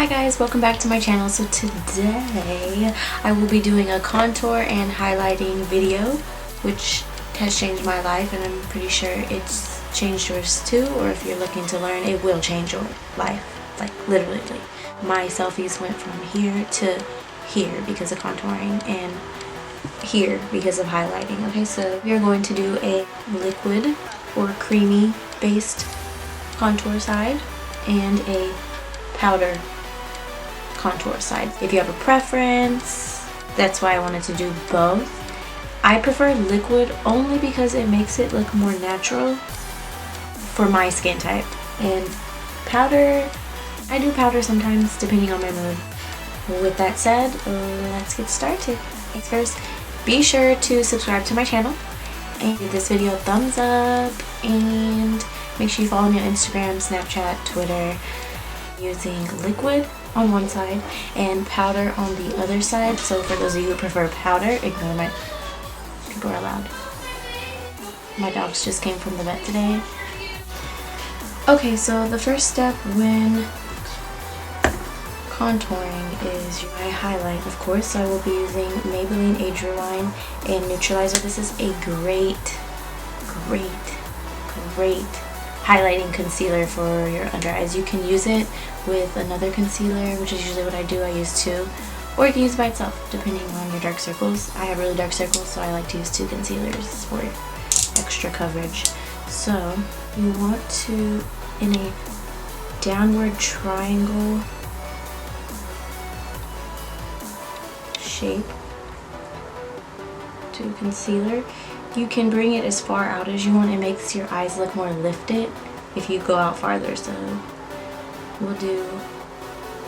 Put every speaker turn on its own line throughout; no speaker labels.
Hi guys, welcome back to my channel. So today I will be doing a contour and highlighting video, which has changed my life, and I'm pretty sure it's changed yours too, or if you're looking to learn, it will change your life, like literally. My selfies went from here to here because of contouring, and here because of highlighting. Okay, so we are going to do a liquid or creamy based contour side and a powder contour side. If you have a preference, that's why I wanted to do both. I prefer liquid only because it makes it look more natural for my skin type. And powder, I do powder sometimes depending on my mood. With that said, let's get started. First, be sure to subscribe to my channel and give this video a thumbs up, and make sure you follow me on Instagram, Snapchat, Twitter, using liquid on one side and powder on the other side. So for those of you who prefer powder, ignore my people are loud. My dogs just came from the vet today. Okay, so the first step when contouring is my highlight, of course. So I will be using Maybelline Age-Rewind and Neutralizer. This is a great highlighting concealer for your under eyes. You can use it with another concealer, which is usually what I do. I use two, or you can use it by itself depending on your dark circles. I have really dark circles, so I like to use two concealers for extra coverage. So you want to, in a downward triangle shape, to concealer. You can bring it as far out as you want. It makes your eyes look more lifted if you go out farther. So we'll do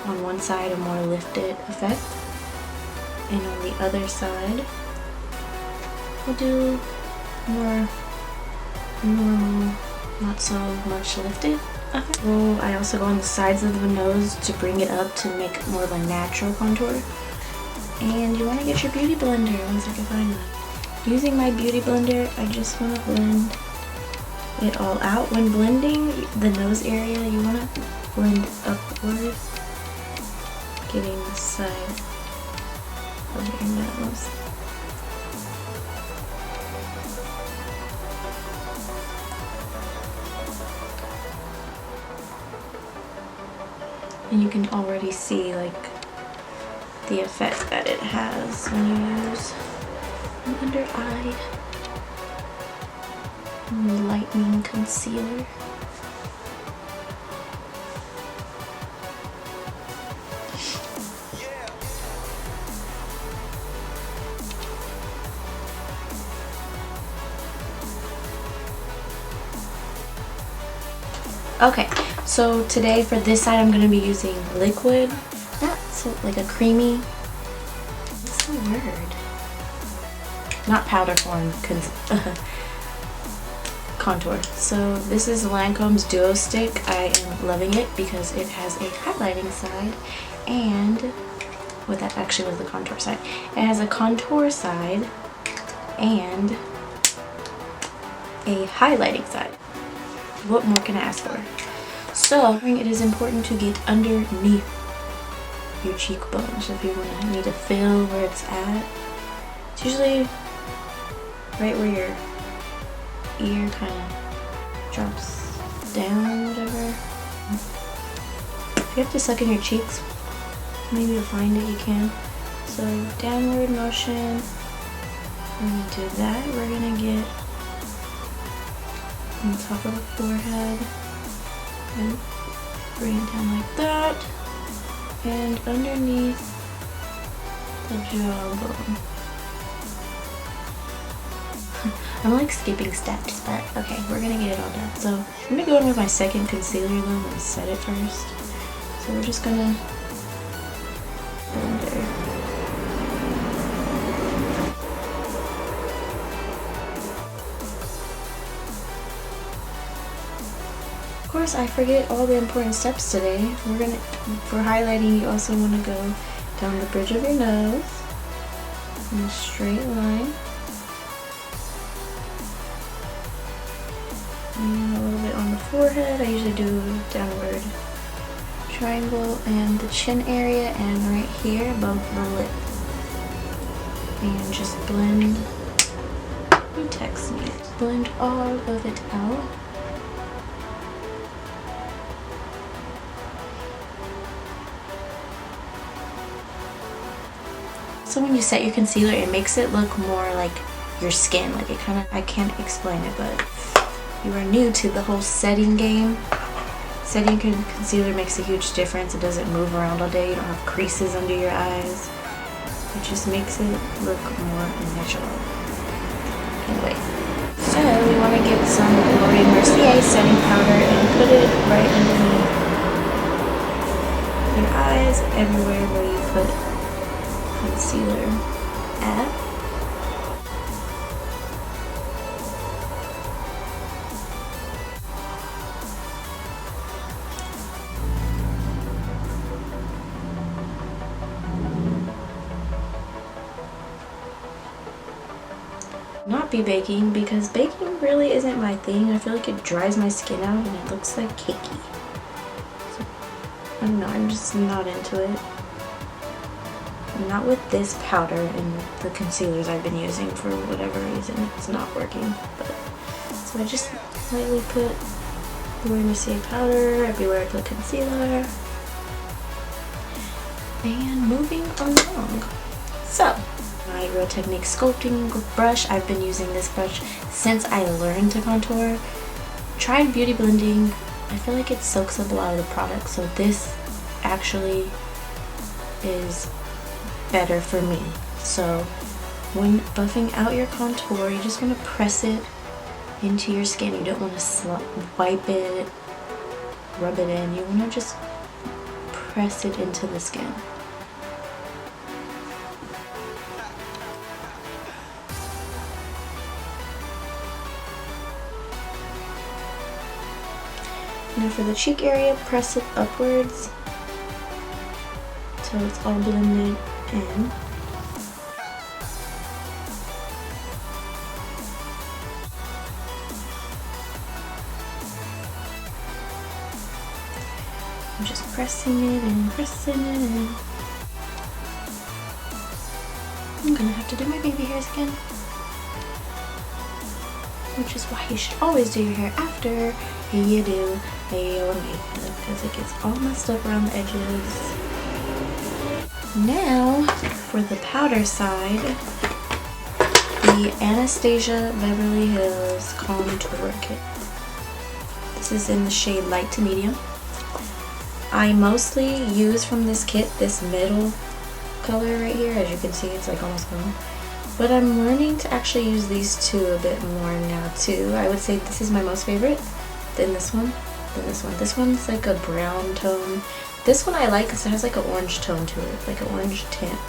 on one side a more lifted effect, and on the other side we'll do more normal, not so much lifted effect. So I also go on the sides of the nose to bring it up to make more of a natural contour. And you want to get your beauty blender once I can find one. Using my beauty blender, I just want to blend it all out. When blending the nose area, you want to blend upward, getting the side of your nose. And you can already see like the effect that it has when you use an under eye lightening concealer. Okay, so today for this side I'm going to be using liquid, not so like a creamy, what's the word? Not powder form contour. So this is Lancome's Duo Stick. I am loving it because it has a highlighting side, and well, that actually was the contour side. It has a contour side and a highlighting side. What more can I ask for? So it is important to get underneath your cheekbone. So if you need to feel where it's at, it's usually right where your ear kind of drops down, whatever. If you have to suck in your cheeks, maybe to find it, you can. So downward motion, we're gonna do that. We're gonna get on top of the forehead and bring it down like that, and underneath the jawbone. I'm like skipping steps, but okay, we're gonna get it all done. So I'm gonna go in with my second concealer though and set it first. So we're just gonna blend it. Of course, I forget all the important steps today. For highlighting, you also want to go down the bridge of your nose in a straight line. And a little bit on the forehead. I usually do downward triangle and the chin area and right here above the lip. And just blend, who texts me? Blend all of it out. So when you set your concealer, it makes it look more like your skin. Like it kind of, I can't explain it, but if you are new to the whole setting game, setting concealer makes a huge difference. It doesn't move around all day. You don't have creases under your eyes. It just makes it look more natural. Anyway, so we want to get some Mercier setting powder and put it right underneath your eyes, everywhere where you put concealer at. Not be baking, because baking really isn't my thing. I feel like it dries my skin out and it looks like cakey. So, I don't know, I'm just not into it. Not with this powder and the concealers I've been using for whatever reason. It's not working. But so I just lightly put Laura Mercier powder everywhere I put concealer. And moving along. So, my Real Technique sculpting brush. I've been using this brush since I learned to contour. Tried beauty blending. I feel like it soaks up a lot of the product, so this actually is better for me. So when buffing out your contour, you just want to press it into your skin. You don't want to wipe it, rub it in. You want to just press it into the skin. Now for the cheek area, press it upwards so it's all blended in. I'm just pressing it and pressing it in. I'm gonna have to do my baby hairs again, which is why you should always do your hair after you do your makeup, because it gets all messed up around the edges. Now for the powder side, the Anastasia Beverly Hills Contour Kit. This is in the shade light to medium. I mostly use from this kit this middle color right here. As you can see, it's like almost gone. But I'm learning to actually use these two a bit more now too. I would say this is my most favorite, then this one, then this one. This one's like a brown tone. This one I like because it has like an orange tone to it, like an orange tint.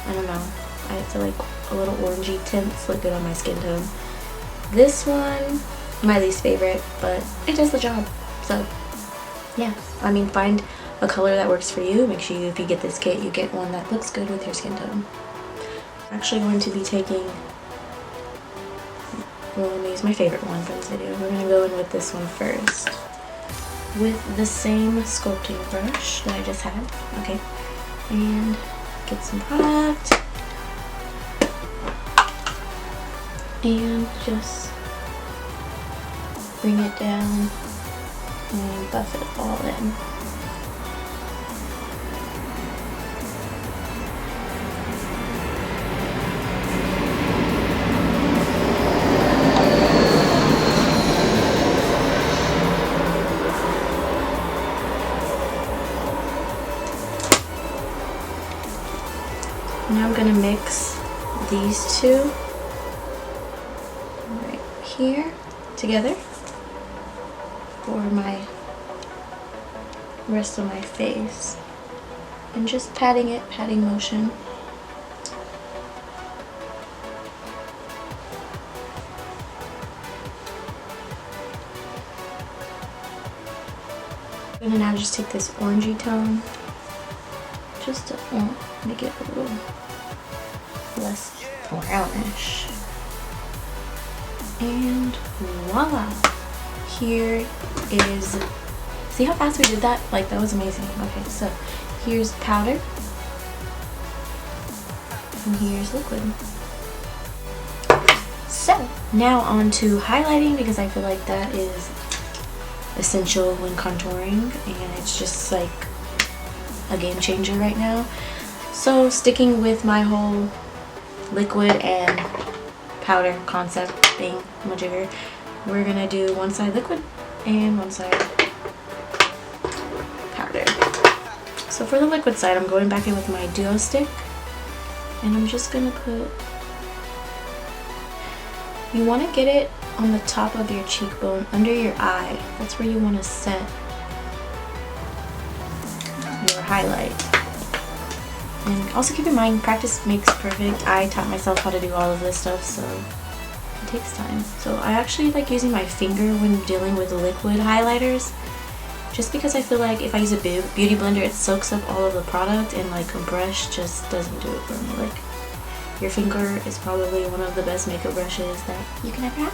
I don't know. I feel like a little orangey tints look good on my skin tone. This one, my least favorite, but it does the job. So yeah, I mean, find a color that works for you. Make sure if you get this kit, you get one that looks good with your skin tone. I'm actually going to be taking, well, let me use my favorite one for this video. We're going to go in with this one first. With the same sculpting brush that I just had. Okay. And get some product. And just bring it down and buff it all in. Now I'm going to mix these two right here together for my rest of my face, and just patting motion. I'm gonna now just take this orangey tone just to make it a little less brownish. And voila! Here is See how fast we did that? Like, that was amazing. Okay, so here's powder. And here's liquid. So, now on to highlighting, because I feel like that is essential when contouring, and it's just like a game changer right now. So, sticking with my whole liquid and powder concept thing, majigger, we're gonna do one side liquid and one side powder. So for the liquid side, I'm going back in with my duo stick, and I'm just gonna put, you want to get it on the top of your cheekbone, under your eye. That's where you want to set your highlight. And also keep in mind, practice makes perfect. I taught myself how to do all of this stuff, so it takes time. So I actually like using my finger when dealing with liquid highlighters, just because I feel like if I use a beauty blender, it soaks up all of the product, and like a brush just doesn't do it for me. Like, your finger is probably one of the best makeup brushes that you can ever have.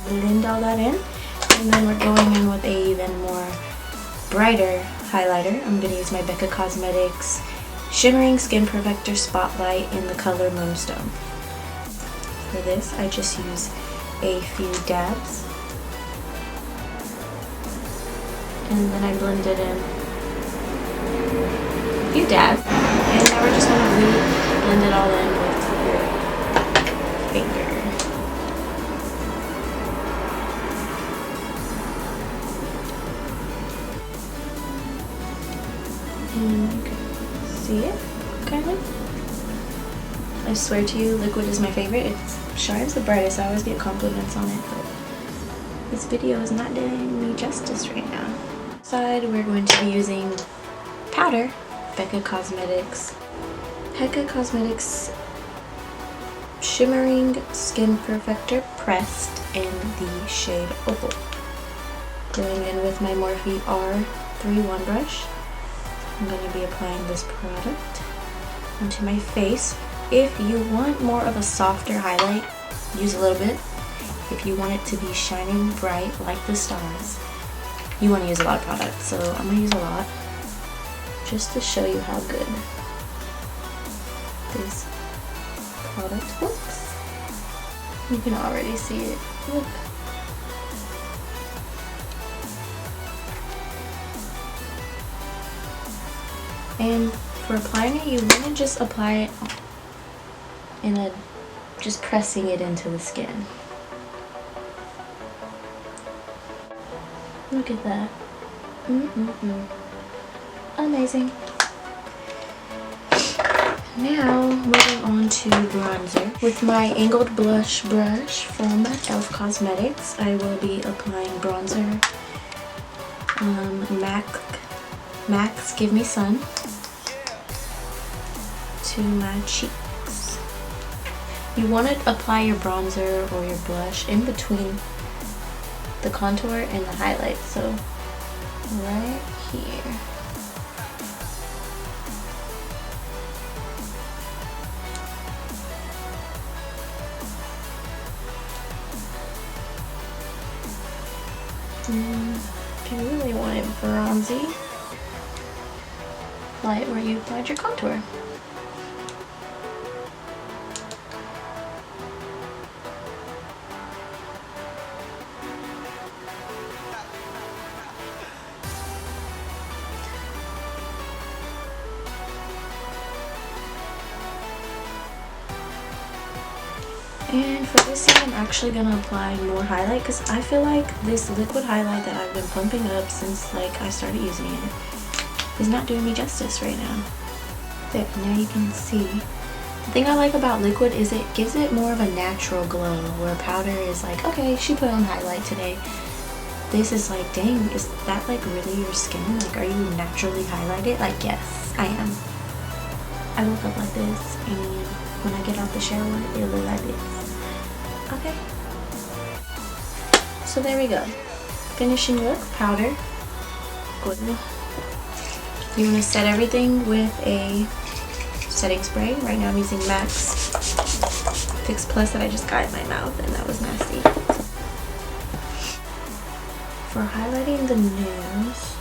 Blend all that in, and then we're going in with a even more brighter highlighter. I'm going to use my Becca Cosmetics Shimmering Skin Perfector Spotlight in the color Moonstone. For this, I just use a few dabs, and then I blend it in. A few dabs, and now we're just going to blend it all in with your finger. And you can see it, kind of. I swear to you, liquid is my favorite. It shines the brightest. I always get compliments on it, but this video is not doing me justice right now. Side, we're going to be using powder, Becca Cosmetics Shimmering Skin Perfector Pressed in the shade Opal. Going in with my Morphe R31 brush, I'm going to be applying this product onto my face. If you want more of a softer highlight, use a little bit. If you want it to be shining bright like the stars, you want to use a lot of product. So I'm going to use a lot just to show you how good this product looks. You can already see it. Look. And for applying it, you want to just apply it in a, just pressing it into the skin. Look at that. Amazing. Now, moving on to bronzer. With my angled blush brush from e.l.f. Cosmetics, I will be applying bronzer. Max Give Me Sun to my cheeks. You want to apply your bronzer or your blush in between the contour and the highlight, so right here. If you really want it bronzy, apply it where you applied your contour. And for this scene, I'm actually going to apply more highlight because I feel like this liquid highlight that I've been pumping up since like I started using it is not doing me justice right now. There, now you can see. The thing I like about liquid is it gives it more of a natural glow, where powder is like, okay, she put on highlight today. This is like, dang, is that like really your skin? Like, are you naturally highlighted? Like, yes, I am. I woke up like this, and when I get out the shower, it looks like this. Okay. So there we go. Finishing look, powder. Good. You want to set everything with a setting spray. Right now I'm using Max Fix Plus that I just got in my mouth, and that was nasty. For highlighting the nose,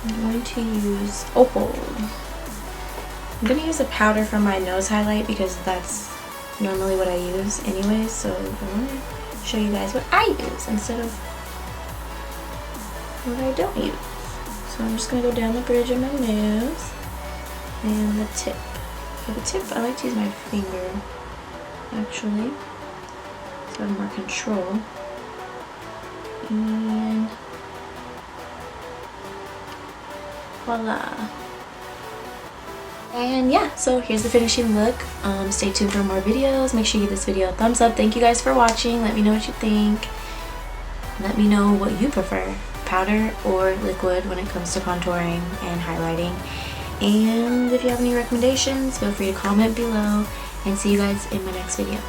I'm going to use Opal. I'm going to use a powder for my nose highlight because that's normally what I use anyway, so I want to show you guys what I use instead of what I don't use. So I'm just going to go down the bridge of my nose and the tip. For the tip, I like to use my finger actually, so I have more control. And voila. And yeah, so here's the finishing look. Stay tuned for more videos. Make sure you give this video a thumbs up. Thank you guys for watching. Let me know what you think. Let me know what you prefer, powder or liquid, when it comes to contouring and highlighting. And if you have any recommendations, feel free to comment below, and see you guys in my next video.